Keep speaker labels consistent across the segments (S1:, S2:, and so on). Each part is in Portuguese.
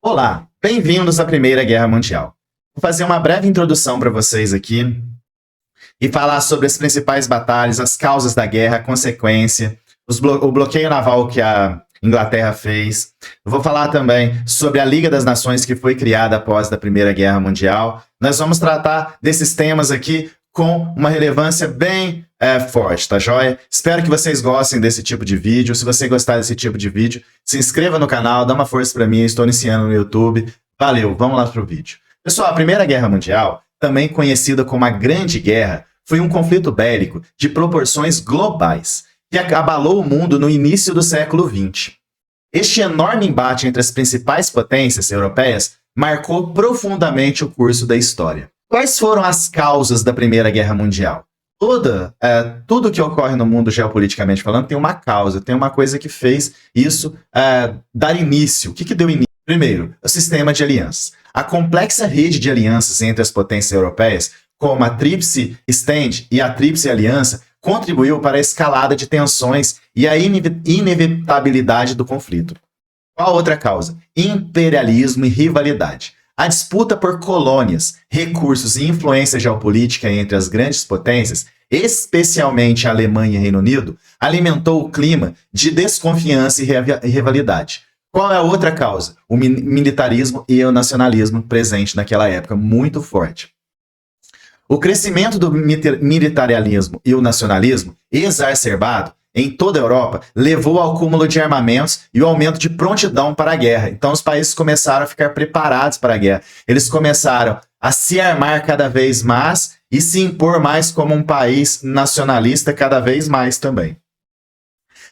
S1: Olá, bem-vindos à Primeira Guerra Mundial. Vou fazer uma breve introdução para vocês aqui e falar sobre as principais batalhas, as causas da guerra, a consequência, o bloqueio naval que a Inglaterra fez. Eu vou falar também sobre a Liga das Nações que foi criada após a Primeira Guerra Mundial. Nós vamos tratar desses temas aqui com uma relevância bem forte, tá joia? Espero que vocês gostem desse tipo de vídeo. Se você gostar desse tipo de vídeo, se inscreva no canal, dá uma força para mim, eu estou iniciando no YouTube. Valeu, vamos lá pro vídeo. Pessoal, a Primeira Guerra Mundial, também conhecida como a Grande Guerra, foi um conflito bélico de proporções globais, que abalou o mundo no início do século XX. Este enorme embate entre as principais potências europeias marcou profundamente o curso da história. Quais foram as causas da Primeira Guerra Mundial? Tudo que ocorre no mundo geopoliticamente falando tem uma causa, tem uma coisa que fez isso dar início. O que deu início? Primeiro, o sistema de alianças. A complexa rede de alianças entre as potências europeias, como a Tríplice Entente e a Tríplice Aliança, contribuiu para a escalada de tensões e a inevitabilidade do conflito. Qual outra causa? Imperialismo e rivalidade. A disputa por colônias, recursos e influência geopolítica entre as grandes potências, especialmente a Alemanha e Reino Unido, alimentou o clima de desconfiança e rivalidade. Qual é a outra causa? O militarismo e o nacionalismo presente naquela época, muito forte. O crescimento do militarismo e o nacionalismo, exacerbado em toda a Europa, levou ao acúmulo de armamentos e o aumento de prontidão para a guerra. Então os países começaram a ficar preparados para a guerra. Eles começaram a se armar cada vez mais e se impor mais como um país nacionalista cada vez mais também.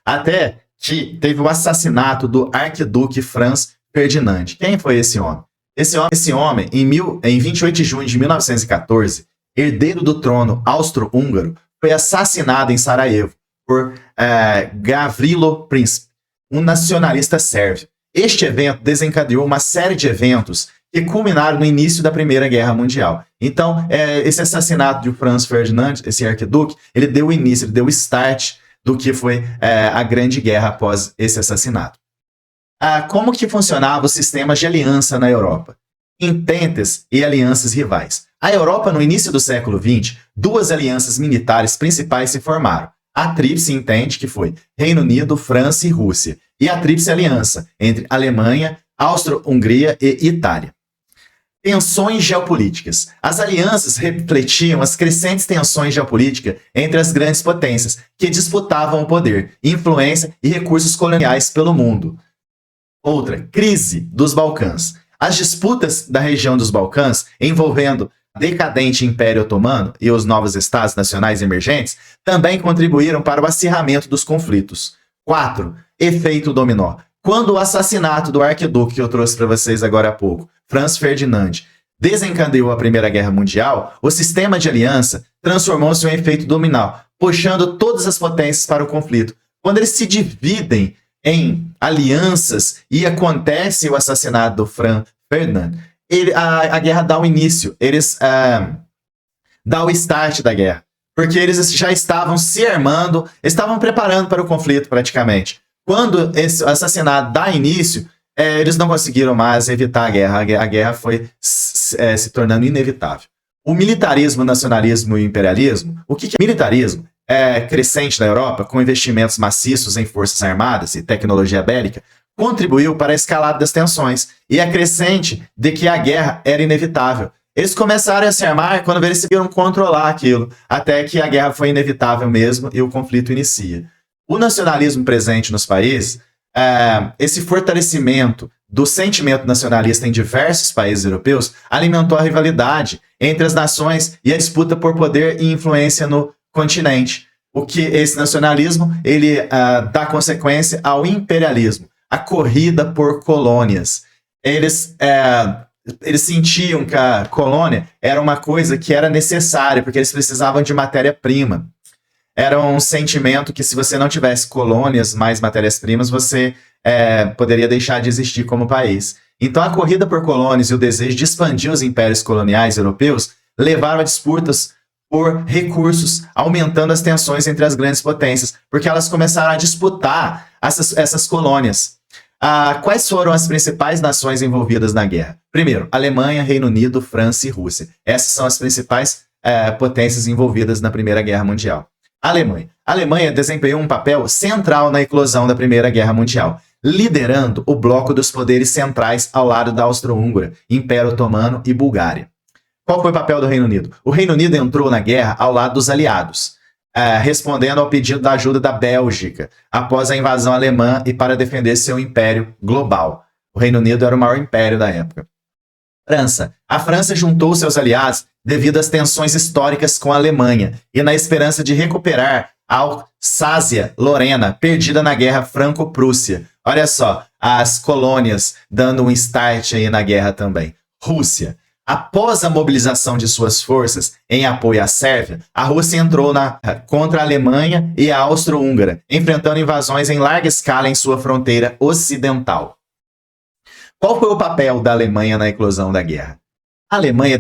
S1: Até que teve o assassinato do arquiduque Franz Ferdinand. Quem foi esse homem? Esse homem, em 28 de junho de 1914, herdeiro do trono austro-húngaro, foi assassinado em Sarajevo por Gavrilo Princip, um nacionalista sérvio. Este evento desencadeou uma série de eventos que culminaram no início da Primeira Guerra Mundial. Então, esse assassinato de Franz Ferdinand, esse arquiduque, ele deu o início, ele deu o start do que foi a Grande Guerra após esse assassinato. Como que funcionava o sistema de aliança na Europa? Ententes e alianças rivais. A Europa, no início do século XX, duas alianças militares principais se formaram. A Tríplice Entente, que foi Reino Unido, França e Rússia, e a Tríplice Aliança, entre Alemanha, Áustria-Hungria e Itália. Tensões geopolíticas. As alianças refletiam as crescentes tensões geopolíticas entre as grandes potências, que disputavam o poder, influência e recursos coloniais pelo mundo. Outra, crise dos Balcãs. As disputas da região dos Balcãs, envolvendo o decadente Império Otomano e os novos estados nacionais emergentes, também contribuíram para o acirramento dos conflitos. 4. Efeito dominó. Quando o assassinato do arquiduque que eu trouxe para vocês agora há pouco, Franz Ferdinand, desencadeou a Primeira Guerra Mundial, o sistema de aliança transformou-se em um efeito dominó, puxando todas as potências para o conflito. Quando eles se dividem em alianças e acontece o assassinato do Franz Ferdinand, a guerra dá o início, eles dá o start da guerra, porque eles já estavam se armando, estavam preparando para o conflito praticamente. Quando esse assassinato dá início, eles não conseguiram mais evitar a guerra foi se tornando inevitável. O militarismo, o nacionalismo e o imperialismo, o que é militarismo? Crescente na Europa, com investimentos maciços em forças armadas e tecnologia bélica, contribuiu para a escalada das tensões e a crescente de que a guerra era inevitável. Eles começaram a se armar quando eles conseguiram controlar aquilo, até que a guerra foi inevitável mesmo e o conflito inicia. O nacionalismo presente nos países, esse fortalecimento do sentimento nacionalista em diversos países europeus, alimentou a rivalidade entre as nações e a disputa por poder e influência no continente. O que esse nacionalismo ele dá consequência ao imperialismo, a corrida por colônias. Eles sentiam que a colônia era uma coisa que era necessária, porque eles precisavam de matéria-prima. Era um sentimento que se você não tivesse colônias mais matérias-primas, você poderia deixar de existir como país. Então a corrida por colônias e o desejo de expandir os impérios coloniais europeus levaram a disputas por recursos, aumentando as tensões entre as grandes potências, porque elas começaram a disputar essas colônias. Quais foram as principais nações envolvidas na guerra? Primeiro, Alemanha, Reino Unido, França e Rússia. Essas são as principais potências envolvidas na Primeira Guerra Mundial. Alemanha. A Alemanha desempenhou um papel central na eclosão da Primeira Guerra Mundial, liderando o bloco dos poderes centrais ao lado da Áustria-Húngara, Império Otomano e Bulgária. Qual foi o papel do Reino Unido? O Reino Unido entrou na guerra ao lado dos aliados, respondendo ao pedido da ajuda da Bélgica após a invasão alemã e para defender seu império global. O Reino Unido era o maior império da época. França. A França juntou seus aliados devido às tensões históricas com a Alemanha e na esperança de recuperar a Alsácia-Lorena, perdida na Guerra Franco-Prússia. Olha só, as colônias dando um start aí na guerra também. Rússia. Após a mobilização de suas forças em apoio à Sérvia, a Rússia entrou contra a Alemanha e a Áustria-Húngara, enfrentando invasões em larga escala em sua fronteira ocidental. Qual foi o papel da Alemanha na eclosão da guerra? A Alemanha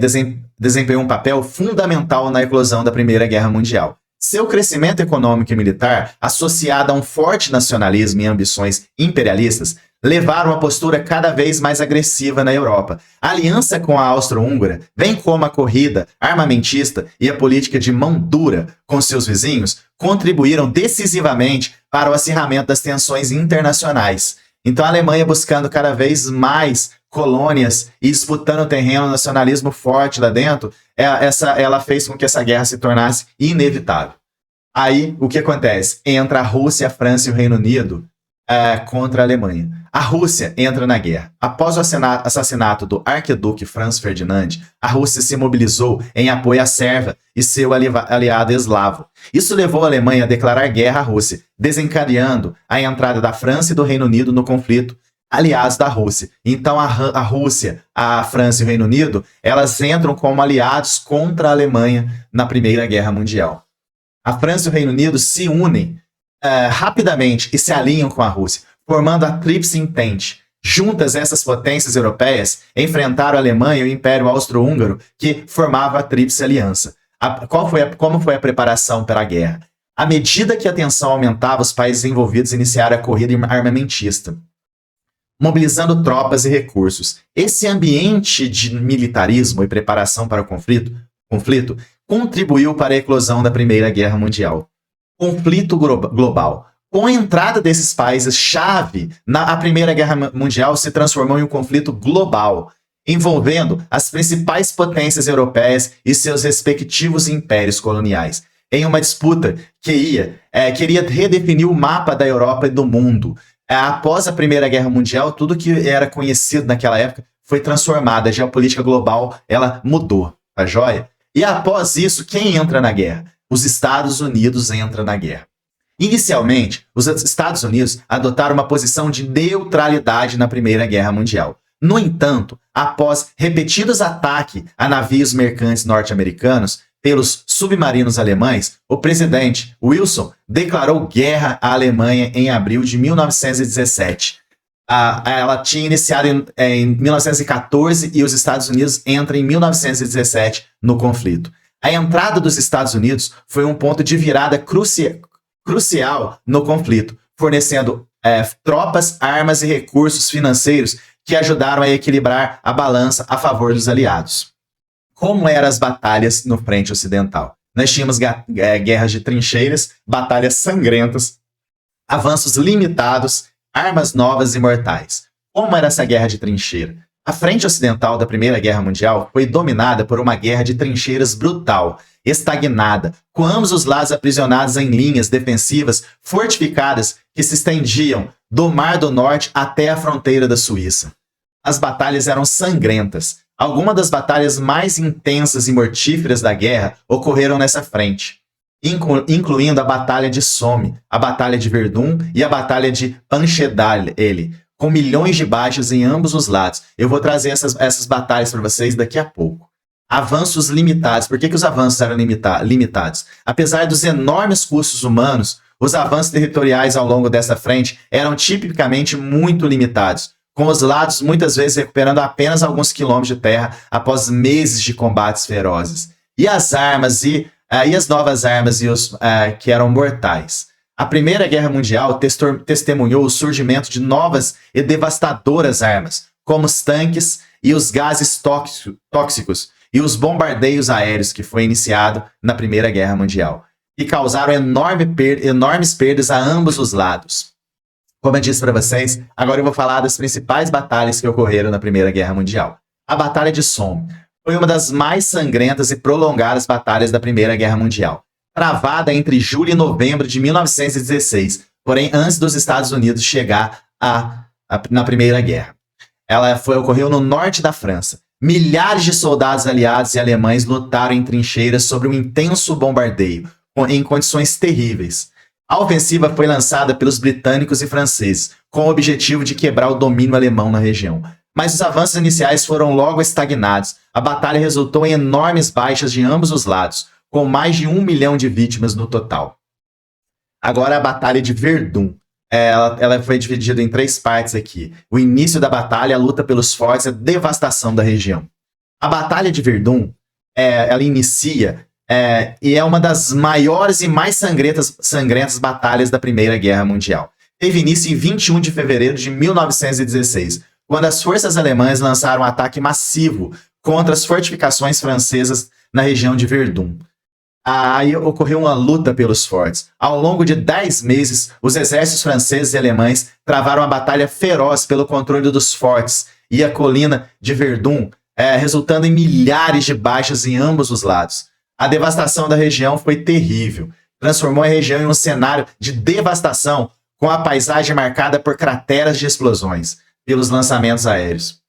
S1: desempenhou um papel fundamental na eclosão da Primeira Guerra Mundial. Seu crescimento econômico e militar, associado a um forte nacionalismo e ambições imperialistas, levaram a postura cada vez mais agressiva na Europa. A aliança com a Áustria-Húngara, bem como a corrida armamentista e a política de mão dura com seus vizinhos, contribuíram decisivamente para o acirramento das tensões internacionais. Então a Alemanha, buscando cada vez mais colônias e disputando terreno, nacionalismo forte lá dentro, ela fez com que essa guerra se tornasse inevitável. Aí, o que acontece? Entra a Rússia, a França e o Reino Unido contra a Alemanha. A Rússia entra na guerra. Após o assassinato do arquiduque Franz Ferdinand, a Rússia se mobilizou em apoio à Sérvia e seu aliado eslavo. Isso levou a Alemanha a declarar guerra à Rússia, desencadeando a entrada da França e do Reino Unido no conflito, aliados da Rússia. Então a Rússia, a França e o Reino Unido, elas entram como aliados contra a Alemanha na Primeira Guerra Mundial. A França e o Reino Unido se unem rapidamente e se alinham com a Rússia, formando a Tríplice Entente. Juntas, essas potências europeias enfrentaram a Alemanha e o Império Austro-Húngaro, que formava a Tríplice Aliança. Como foi a preparação para a guerra? À medida que a tensão aumentava, os países envolvidos iniciaram a corrida armamentista, mobilizando tropas e recursos. Esse ambiente de militarismo e preparação para o conflito contribuiu para a eclosão da Primeira Guerra Mundial. Conflito global. Com a entrada desses países-chave, a Primeira Guerra Mundial se transformou em um conflito global, envolvendo as principais potências europeias e seus respectivos impérios coloniais, em uma disputa que queria redefinir o mapa da Europa e do mundo. Após a Primeira Guerra Mundial, tudo que era conhecido naquela época foi transformado. A geopolítica global, ela mudou, tá joia? E após isso, quem entra na guerra? Os Estados Unidos entram na guerra. Inicialmente, os Estados Unidos adotaram uma posição de neutralidade na Primeira Guerra Mundial. No entanto, após repetidos ataques a navios mercantes norte-americanos pelos submarinos alemães, o presidente Wilson declarou guerra à Alemanha em abril de 1917. Ela tinha iniciado em 1914 e os Estados Unidos entram em 1917 no conflito. A entrada dos Estados Unidos foi um ponto de virada crucial no conflito, fornecendo tropas, armas e recursos financeiros que ajudaram a equilibrar a balança a favor dos aliados. Como eram as batalhas no frente ocidental? Nós tínhamos guerras de trincheiras, batalhas sangrentas, avanços limitados, armas novas e mortais. Como era essa guerra de trincheira? A frente ocidental da Primeira Guerra Mundial foi dominada por uma guerra de trincheiras brutal, estagnada, com ambos os lados aprisionados em linhas defensivas fortificadas que se estendiam do Mar do Norte até a fronteira da Suíça. As batalhas eram sangrentas. Algumas das batalhas mais intensas e mortíferas da guerra ocorreram nessa frente, incluindo a Batalha de Somme, a Batalha de Verdun e a Batalha de Passchendaele, com milhões de baixas em ambos os lados. Eu vou trazer essas batalhas para vocês daqui a pouco. Avanços limitados. Por que os avanços eram limitados? Apesar dos enormes custos humanos, os avanços territoriais ao longo dessa frente eram tipicamente muito limitados, com os lados muitas vezes recuperando apenas alguns quilômetros de terra após meses de combates ferozes. E as armas, e as novas armas que eram mortais. A Primeira Guerra Mundial testemunhou o surgimento de novas e devastadoras armas, como os tanques e os gases tóxicos e os bombardeios aéreos que foi iniciado na Primeira Guerra Mundial, e causaram enormes perdas a ambos os lados. Como eu disse para vocês, agora eu vou falar das principais batalhas que ocorreram na Primeira Guerra Mundial. A Batalha de Somme foi uma das mais sangrentas e prolongadas batalhas da Primeira Guerra Mundial, travada entre julho e novembro de 1916, porém antes dos Estados Unidos chegar na Primeira Guerra. Ela ocorreu no norte da França. Milhares de soldados aliados e alemães lutaram em trincheiras sobre um intenso bombardeio, em condições terríveis. A ofensiva foi lançada pelos britânicos e franceses, com o objetivo de quebrar o domínio alemão na região. Mas os avanços iniciais foram logo estagnados. A batalha resultou em enormes baixas de ambos os lados, com mais de 1 milhão de vítimas no total. Agora a Batalha de Verdun. Ela foi dividida em 3 partes aqui. O início da batalha, a luta pelos fortes e a devastação da região. A Batalha de Verdun, ela inicia e é uma das maiores e mais sangrentas batalhas da Primeira Guerra Mundial. Teve início em 21 de fevereiro de 1916, quando as forças alemãs lançaram um ataque massivo contra as fortificações francesas na região de Verdun. Aí ocorreu uma luta pelos fortes. Ao longo de 10 meses, os exércitos franceses e alemães travaram uma batalha feroz pelo controle dos fortes e a colina de Verdun, resultando em milhares de baixas em ambos os lados. A devastação da região foi terrível. Transformou a região em um cenário de devastação, com a paisagem marcada por crateras de explosões pelos lançamentos aéreos.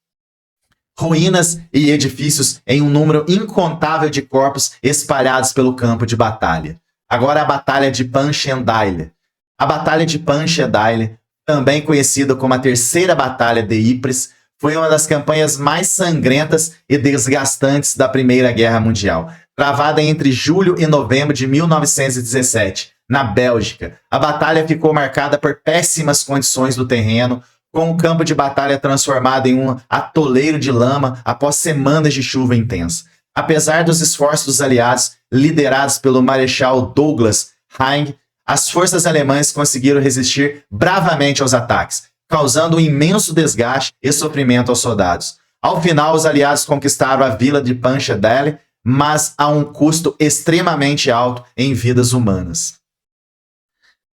S1: Ruínas e edifícios em um número incontável de corpos espalhados pelo campo de batalha. Agora a Batalha de Passchendaele. A Batalha de Passchendaele, também conhecida como a Terceira Batalha de Ypres, foi uma das campanhas mais sangrentas e desgastantes da Primeira Guerra Mundial, travada entre julho e novembro de 1917, na Bélgica. A batalha ficou marcada por péssimas condições do terreno, com o campo de batalha transformado em um atoleiro de lama após semanas de chuva intensa. Apesar dos esforços dos aliados, liderados pelo Marechal Douglas Haig, as forças alemãs conseguiram resistir bravamente aos ataques, causando um imenso desgaste e sofrimento aos soldados. Ao final, os aliados conquistaram a vila de Passchendaele, mas a um custo extremamente alto em vidas humanas.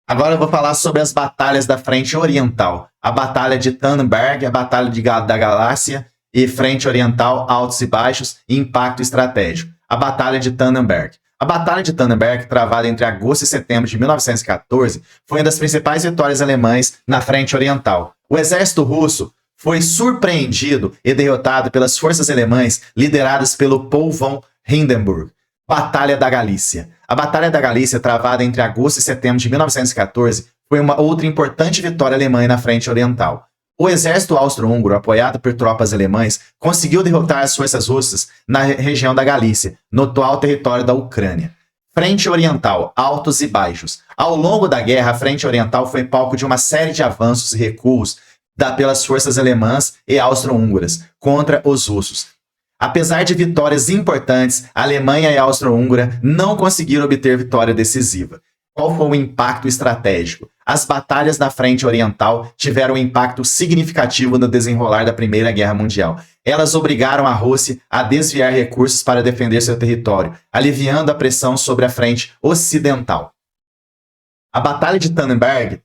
S1: Agora eu vou falar sobre as batalhas da Frente Oriental. A Batalha de Tannenberg, a Batalha da Galácia e Frente Oriental, altos e baixos e impacto estratégico. A Batalha de Tannenberg. A Batalha de Tannenberg, travada entre agosto e setembro de 1914, foi uma das principais vitórias alemãs na Frente Oriental. O exército russo foi surpreendido e derrotado pelas forças alemãs lideradas pelo Paul von Hindenburg. Batalha da Galícia. A Batalha da Galícia, travada entre agosto e setembro de 1914, foi uma outra importante vitória alemã na Frente Oriental. O exército austro-húngaro, apoiado por tropas alemãs, conseguiu derrotar as forças russas na região da Galícia, no atual território da Ucrânia. Frente Oriental, altos e baixos. Ao longo da guerra, a Frente Oriental foi palco de uma série de avanços e recuos pelas forças alemãs e austro-húngaras contra os russos. Apesar de vitórias importantes, a Alemanha e a Áustria-Húngara não conseguiram obter vitória decisiva. Qual foi o impacto estratégico? As batalhas na Frente Oriental tiveram um impacto significativo no desenrolar da Primeira Guerra Mundial. Elas obrigaram a Rússia a desviar recursos para defender seu território, aliviando a pressão sobre a Frente Ocidental. A Batalha de Tannenberg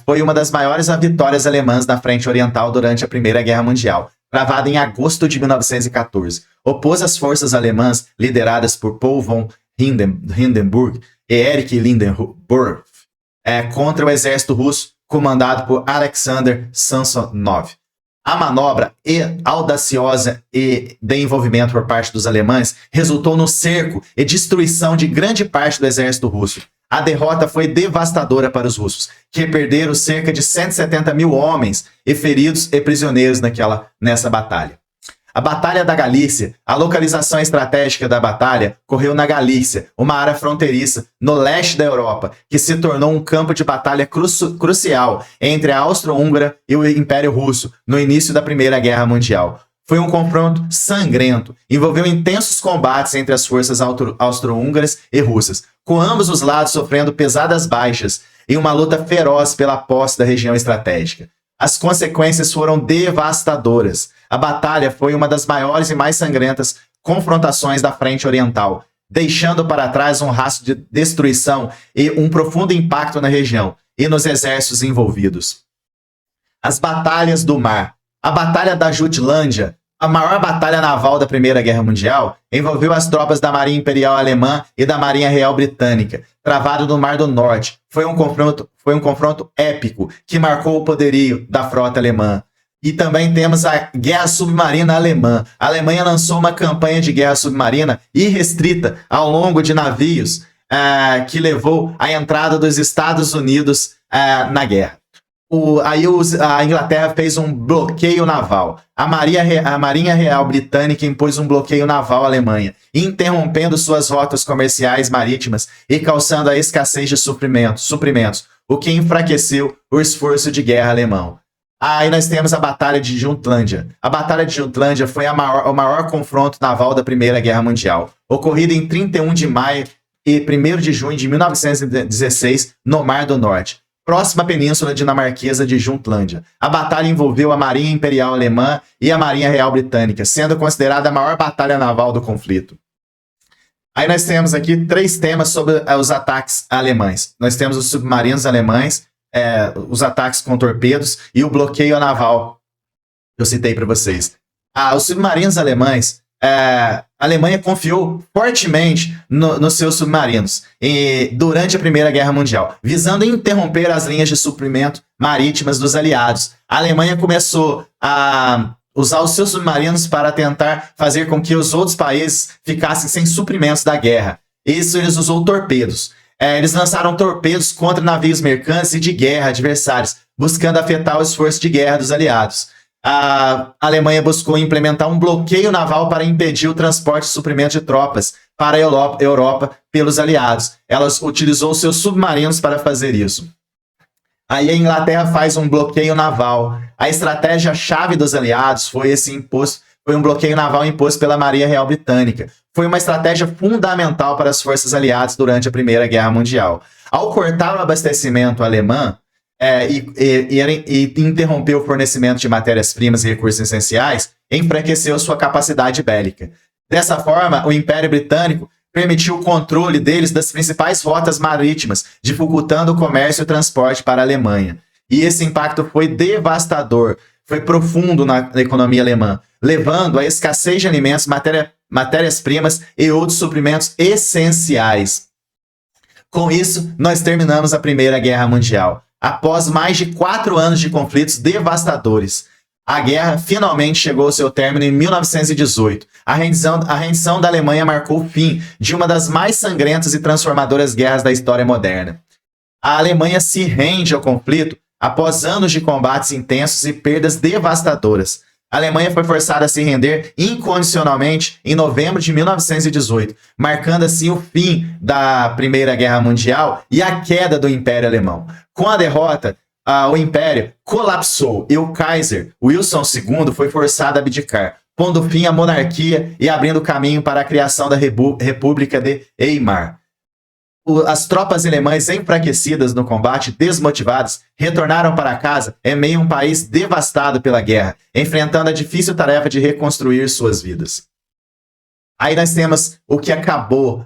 S1: foi uma das maiores vitórias alemãs na Frente Oriental durante a Primeira Guerra Mundial, travada em agosto de 1914. Opôs as forças alemãs lideradas por Paul von Hindenburg e Erich Lindenburg contra o exército russo comandado por Alexander Samsonov. A manobra audaciosa e de envolvimento por parte dos alemães resultou no cerco e destruição de grande parte do exército russo. A derrota foi devastadora para os russos, que perderam cerca de 170 mil homens e feridos e prisioneiros nessa batalha. A Batalha da Galícia. A localização estratégica da batalha ocorreu na Galícia, uma área fronteiriça no leste da Europa, que se tornou um campo de batalha crucial entre a Áustria-Húngara e o Império Russo no início da Primeira Guerra Mundial. Foi um confronto sangrento, envolveu intensos combates entre as forças austro-húngaras e russas, com ambos os lados sofrendo pesadas baixas. em uma luta feroz pela posse da região estratégica. As consequências foram devastadoras. A batalha foi uma das maiores e mais sangrentas confrontações da Frente Oriental, deixando para trás um rastro de destruição e um profundo impacto na região e nos exércitos envolvidos. As batalhas do mar. A Batalha da Jutlândia, a maior batalha naval da Primeira Guerra Mundial, envolveu as tropas da Marinha Imperial Alemã e da Marinha Real Britânica, travado no Mar do Norte. Foi um confronto épico que marcou o poderio da frota alemã. E também temos a Guerra Submarina Alemã. A Alemanha lançou uma campanha de guerra submarina irrestrita ao longo de navios que levou à entrada dos Estados Unidos na guerra. A Inglaterra fez um bloqueio naval. A Marinha Real Britânica impôs um bloqueio naval à Alemanha, interrompendo suas rotas comerciais marítimas e causando a escassez de suprimentos, o que enfraqueceu o esforço de guerra alemão. Aí nós temos a Batalha de Jutlândia. A Batalha de Jutlândia foi o maior confronto naval da Primeira Guerra Mundial, ocorrido em 31 de maio e 1º de junho de 1916, no Mar do Norte, próxima à península dinamarquesa de Jutlândia. A batalha envolveu a Marinha Imperial Alemã e a Marinha Real Britânica, sendo considerada a maior batalha naval do conflito. Aí nós temos aqui 3 temas sobre os ataques alemães. Nós temos os submarinos alemães, os ataques com torpedos e o bloqueio naval que eu citei para vocês. Os submarinos alemães, a Alemanha confiou fortemente nos seus submarinos durante a Primeira Guerra Mundial, visando interromper as linhas de suprimento marítimas dos aliados. A Alemanha começou a usar os seus submarinos para tentar fazer com que os outros países ficassem sem suprimentos da guerra. Isso eles usou torpedos. Eles lançaram torpedos contra navios mercantes e de guerra adversários, buscando afetar o esforço de guerra dos aliados. A Alemanha buscou implementar um bloqueio naval para impedir o transporte de suprimentos de tropas para a Europa pelos aliados. Ela utilizou seus submarinos para fazer isso. Aí a Inglaterra faz um bloqueio naval. A estratégia-chave dos aliados foi um bloqueio naval imposto pela Marinha Real Britânica. Foi uma estratégia fundamental para as forças aliadas durante a Primeira Guerra Mundial. Ao cortar o abastecimento alemão e interromper o fornecimento de matérias-primas e recursos essenciais, enfraqueceu sua capacidade bélica. Dessa forma, o Império Britânico permitiu o controle deles das principais rotas marítimas, dificultando o comércio e o transporte para a Alemanha. E esse impacto foi devastador, foi profundo na economia alemã, levando à escassez de alimentos, matérias-primas e outros suprimentos essenciais. Com isso, nós terminamos a Primeira Guerra Mundial. Após mais de 4 anos de conflitos devastadores, a guerra finalmente chegou ao seu término em 1918. A rendição da Alemanha marcou o fim de uma das mais sangrentas e transformadoras guerras da história moderna. A Alemanha se rende ao conflito após anos de combates intensos e perdas devastadoras. A Alemanha foi forçada a se render incondicionalmente em novembro de 1918, marcando assim o fim da Primeira Guerra Mundial e a queda do Império Alemão. Com a derrota, o Império colapsou e o Kaiser Wilson II foi forçado a abdicar, pondo fim à monarquia e abrindo caminho para a criação da República de Weimar. As tropas alemãs enfraquecidas no combate, desmotivadas, retornaram para casa em meio a um país devastado pela guerra, enfrentando a difícil tarefa de reconstruir suas vidas. Aí nós temos o que acabou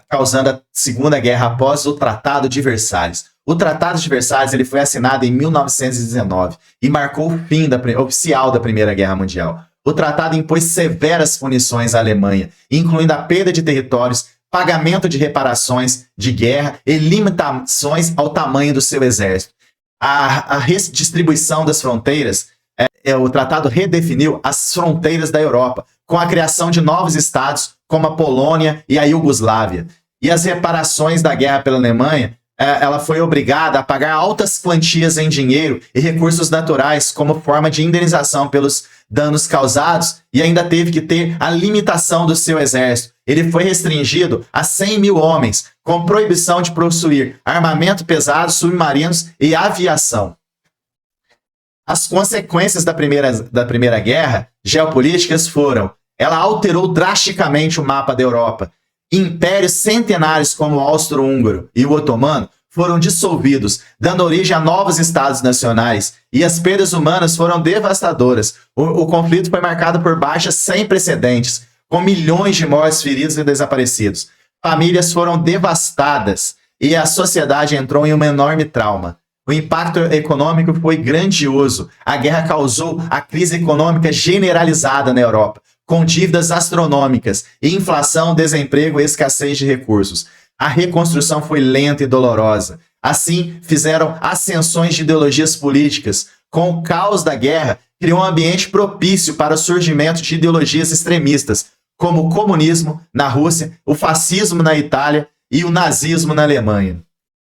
S1: causando a Segunda Guerra após o Tratado de Versalhes. O Tratado de Versalhes ele foi assinado em 1919 e marcou o fim oficial da Primeira Guerra Mundial. O tratado impôs severas punições à Alemanha, incluindo a perda de territórios, pagamento de reparações de guerra e limitações ao tamanho do seu exército. A redistribuição das fronteiras, o tratado redefiniu as fronteiras da Europa, com a criação de novos estados como a Polônia e a Iugoslávia. E as reparações da guerra pela Alemanha, ela foi obrigada a pagar altas quantias em dinheiro e recursos naturais como forma de indenização pelos danos causados e ainda teve que ter a limitação do seu exército. Ele foi restringido a 100 mil homens, com proibição de possuir armamento pesado, submarinos e aviação. As consequências da primeira Guerra geopolíticas foram: ela alterou drasticamente o mapa da Europa. Impérios centenários como o austro-húngaro e o otomano foram dissolvidos, dando origem a novos estados nacionais, e as perdas humanas foram devastadoras. O conflito foi marcado por baixas sem precedentes, com milhões de mortos, feridos e desaparecidos. Famílias foram devastadas e a sociedade entrou em um enorme trauma. O impacto econômico foi grandioso. A guerra causou a crise econômica generalizada na Europa, com dívidas astronômicas, inflação, desemprego e escassez de recursos. A reconstrução foi lenta e dolorosa. Assim, fizeram ascensões de ideologias políticas. Com o caos da guerra, criou um ambiente propício para o surgimento de ideologias extremistas, como o comunismo na Rússia, o fascismo na Itália e o nazismo na Alemanha.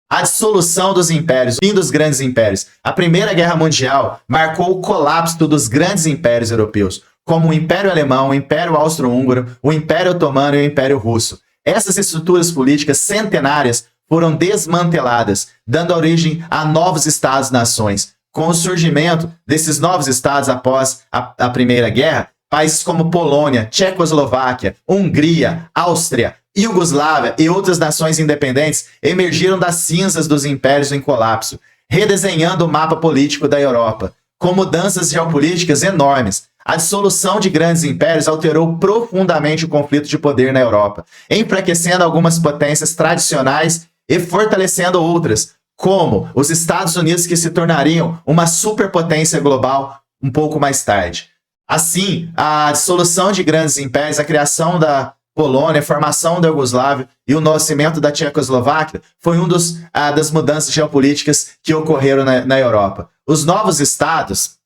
S1: A dissolução dos impérios, o fim dos grandes impérios. A Primeira Guerra Mundial marcou o colapso dos grandes impérios europeus, como o Império Alemão, o Império Austro-Húngaro, o Império Otomano e o Império Russo. Essas estruturas políticas centenárias foram desmanteladas, dando origem a novos estados-nações. Com o surgimento desses novos estados após a Primeira Guerra, países como Polônia, Tchecoslováquia, Hungria, Áustria, Iugoslávia e outras nações independentes emergiram das cinzas dos impérios em colapso, redesenhando o mapa político da Europa, com mudanças geopolíticas enormes. A dissolução de grandes impérios alterou profundamente o conflito de poder na Europa, enfraquecendo algumas potências tradicionais e fortalecendo outras, como os Estados Unidos, que se tornariam uma superpotência global um pouco mais tarde. Assim, a dissolução de grandes impérios, a criação da Polônia, a formação da Iugoslávia e o nascimento da Tchecoslováquia foi das mudanças geopolíticas que ocorreram na Europa. Os novos estados,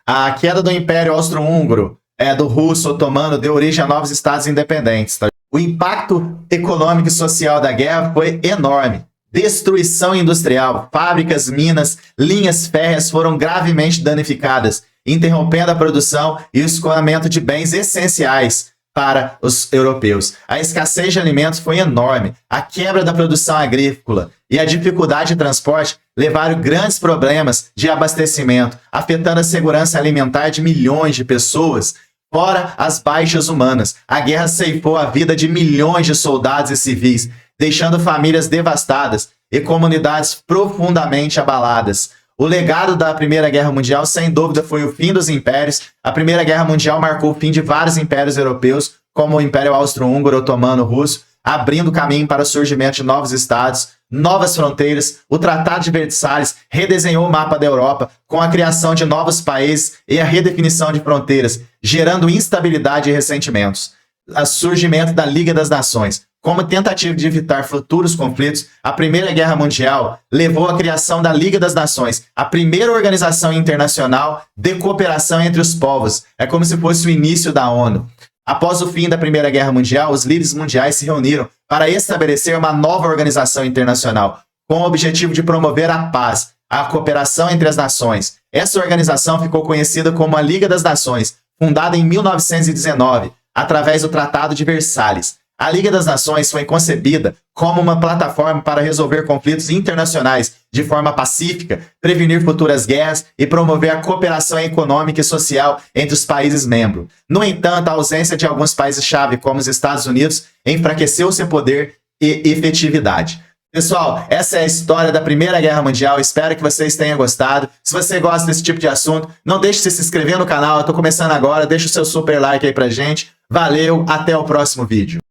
S1: a queda do Império Austro-Húngaro, do Russo Otomano, deu origem a novos estados independentes. Tá? O impacto econômico e social da guerra foi enorme. Destruição industrial, fábricas, minas, linhas férreas foram gravemente danificadas, interrompendo a produção e o escoamento de bens essenciais para os europeus. A escassez de alimentos foi enorme. A quebra da produção agrícola e a dificuldade de transporte levaram grandes problemas de abastecimento, afetando a segurança alimentar de milhões de pessoas, fora as baixas humanas. A guerra ceifou a vida de milhões de soldados e civis, deixando famílias devastadas e comunidades profundamente abaladas. O legado da Primeira Guerra Mundial, sem dúvida, foi o fim dos impérios. A Primeira Guerra Mundial marcou o fim de vários impérios europeus, como o Império Austro-Húngaro, Otomano, Russo, abrindo caminho para o surgimento de novos estados, novas fronteiras. O Tratado de Versalhes redesenhou o mapa da Europa com a criação de novos países e a redefinição de fronteiras, gerando instabilidade e ressentimentos. O surgimento da Liga das Nações. Como tentativa de evitar futuros conflitos, a Primeira Guerra Mundial levou à criação da Liga das Nações, a primeira organização internacional de cooperação entre os povos. É como se fosse o início da ONU. Após o fim da Primeira Guerra Mundial, os líderes mundiais se reuniram para estabelecer uma nova organização internacional, com o objetivo de promover a paz, a cooperação entre as nações. Essa organização ficou conhecida como a Liga das Nações, fundada em 1919, através do Tratado de Versalhes. A Liga das Nações foi concebida como uma plataforma para resolver conflitos internacionais de forma pacífica, prevenir futuras guerras e promover a cooperação econômica e social entre os países membros. No entanto, a ausência de alguns países-chave, como os Estados Unidos, enfraqueceu seu poder e efetividade. Pessoal, essa é a história da Primeira Guerra Mundial. Espero que vocês tenham gostado. Se você gosta desse tipo de assunto, não deixe de se inscrever no canal. Eu estou começando agora. Deixa o seu super like aí pra gente. Valeu, até o próximo vídeo.